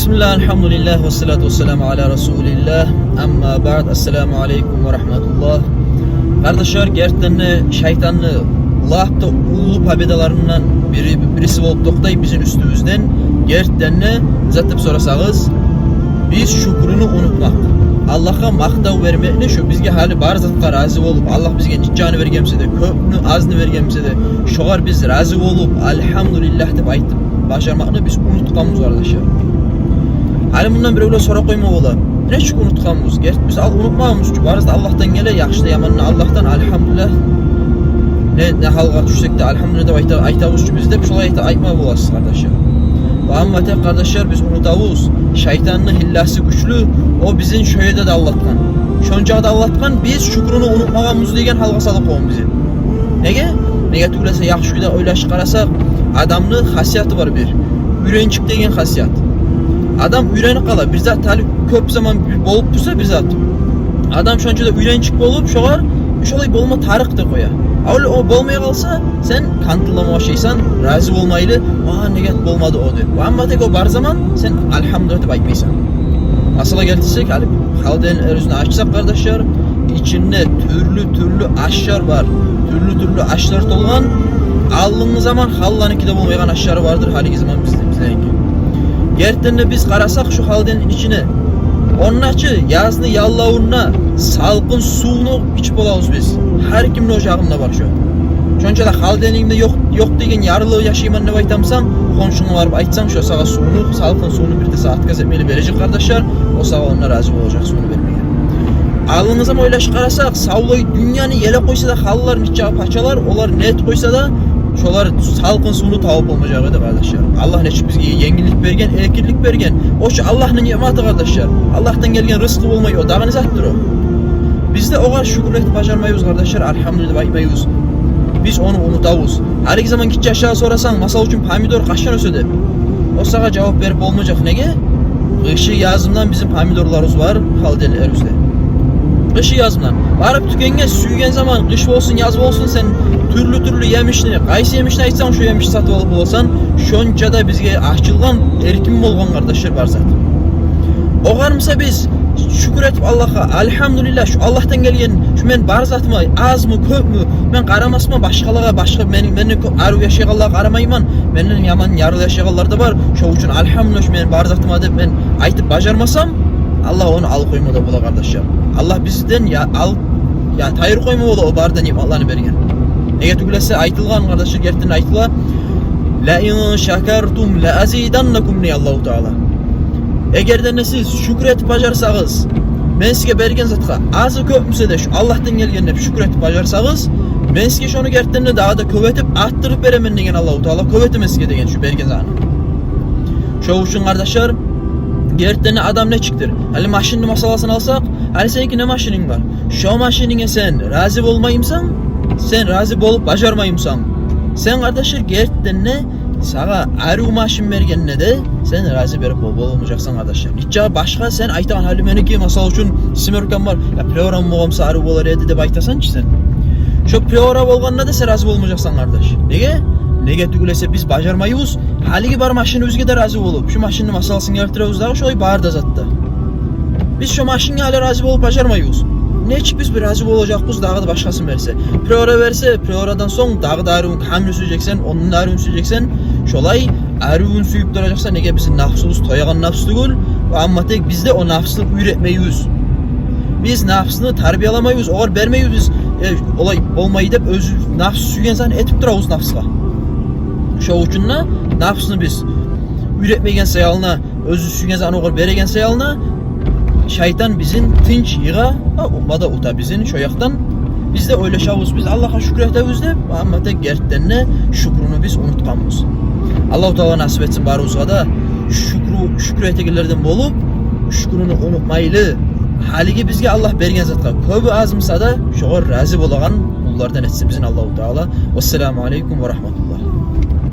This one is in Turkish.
Bismillah, elhamdülillah ve salatu ve selamu ala Resulillah. Amma ba'd, esselamu aleyküm ve rahmetullah. Kardeşler, gerçekten şeytanlı Allah'ta ulu pabedalarından birisi olup doktay bizim üstümüzden. Gerçekten zaten sorasağız, biz şükrünü unutmak. Allah'a maktav vermekle şu bizge hali bar zatqa razı olup Allah bizge niccanı vergemse de köpnü azını vergemse de şoğar biz razı olup elhamdülillah dep aytıp başarmakını biz unutkanımız kardeşler. Hali bundan bir öyle soru koyma ola. Ne çünkü unutkanımız? Gerçi biz unutmamamız çünkü barızda Allah'tan gele yaxşı yamanını Allah'tan elhamdülillah ne halga düşsek de elhamdülillah dep aytavuz çünkü biz de şolay aytma bolasız kardeşler. Ama tek kardeşler biz unutavuz. Şeytanın hillası güçlü. O bizim şöyle de Allah'tan. Şonca da Allah'tan biz şükrünü unutmağımız degen halga salıp oğun bizi. Nege? Nege tüylese yaxşı da öyle çıkarasak adamın hasiyatı var bir. Ürençik degen hasiyat. Adam ürenip kala bir zat talip köp zaman bolup dursa bir zat. Adam şonca da ürençik bolup şoğar şolay bolma tarık da koya. Öyle o bolmaya kalsa sen kantılama şeysan razı olmaylı. Aa neget bolmadı o diyor. Ama tek o bar zaman sen elhamdülillah dep aytmaysan. Asala geldiysek halden erüzünü açsak kardeşler içinde türlü aşlar var. Türlü aşlar tolgan. Aldığımız zaman hallanınki de bolmayan aşları vardır. Haliki zaman bizlerinki. Gerçekten biz karasak şu haldenin içine onun açı yazını yallavuruna salkın suyunu içip olağız biz. Her kimin ocağında var şu. Şonca da haldeningde yok degen yarılığı yaşayman ne aytamsan, konşuna varıp aytsan şu sağa suyunu, salkın suyunu bir de saat gazetmeli verecek kardeşler. O sağa onlara razı olacak suyunu vermeye. Alınız ama öyle çıkarasak, savlayı dünyanı yele koysa da hallar niçağı paçalar, onlar net koysa da şolar salkın suyunu tavıp olmayacağı da kardeşler. Allah ne bizge yengilik bergen, erkinlik bergen. O şu Allah'ın nimetı kardeşler. Allah'tan gelgen rızkı olmayı o dağını zattır o. Biz de o kadar şükür etip bacarmayız kardeşler. Elhamdülillah aytmayız. Biz onu unutavuz. Her iki zaman gitçe aşağı sorasan masal için pomidor kaçtan ösödü? O sana cevap verip olmayacak nege? Kışı yazımdan bizim pomidorlarımız var halden erüzde. Kışı yazımdan. Varıp tükenge süygen zaman kış olsun yaz olsun sen türlü yemişini, kayısı yemişini aytsan şu yemişi satıp alıp olsan şonca da bizge açılgan erkin bolgan kardeşler var zaten. O karmısa biz şükür etip Allah'a elhamdülillah şu Allah'tan gelgen şu men bar zatımı az mı köp mü men karamasma başkalığa başka benim arı yaşayanlar karamayman benim yaman yarı yaşayanlar da var şu için elhamdülillah men bar zatıma dep men aytıp bacarmasam Allah onu al koyma da bula kardeşler. Allah bizden ya tayır koyma ola o bardan yiyip Allah'ını bergen. Nege tügülese aytılgan kardeşler gerçekten aytıla la in şakartum la azidannakum ni Allahu Teala. Eğer siz şükretip bacarsağız, ben size bergen zatqa azı köpmüse de şu Allah'tan gelgenine şükretip bacarsağız, ben size şunu gerçekten daha da követip arttırıp beremen degen Allahu Teala követime size degen şu bergen zanı. Şu için kardeşler gerçekten adam ne çıktır? Hali maşinin masalasını alsak, hali seninki ne maşinin var? Şu maşinine sen razı olmayımsan, sen razı olup bacarmayımsan, sen kardeşler gerçekten ne? Sağa arı maşin vergenine de sen razı berip olmayacaksan kardeşler. Niçe başka sen aytan hali meneki masal için simerken var. Ya program boğamsa arı bolar edi de baytasan ki sen. Şu program olganına da sen razı olmayacaksan kardeş. Nege? Nege tügülese biz bacarmayız. Haligi bar maşini özge de razı olup şu maşinin masalsını geltirevuz dağı şoy bağır da zatta. Biz şu maşini hali razı olup bacarmayız. Neçik biz bir razı olacakız dağı da başkası verse. Priora verse, prioradan son dağı da arıun kamını süreceksen, onun arıun süreceksen, şolay arıun süyüp duracaksa nege bizim nafsımız toyagan nafslı gül, ama tek bizde o nafsını üretmeyiz. Biz nafsını tarbiyalamayız, oğar vermeyiz biz, olay olmayı da öz nafs süygen zan etip duravuz nafsıga. Şu ucunna nafsını biz üretmegen sayalına, özü süygen zan oğar beregen sayalına, şeytan bizim tinç yığa, ummada uta bizim şoyaktan biz de öyle şavuz biz Allah'a şükür etevuz de ama tek gerçekten şükrünü biz unutkanmız. Allah-u Teala nasip etsin baruzga da şükür etegilerden bolup şükrünü unutmaylı. Haligi bizge Allah bergen zatka köbü azmısa da şoğur razı bolagan kullardan etsin bizim Allah-u Teala. Vesselamu aleyküm ve rahmetullah.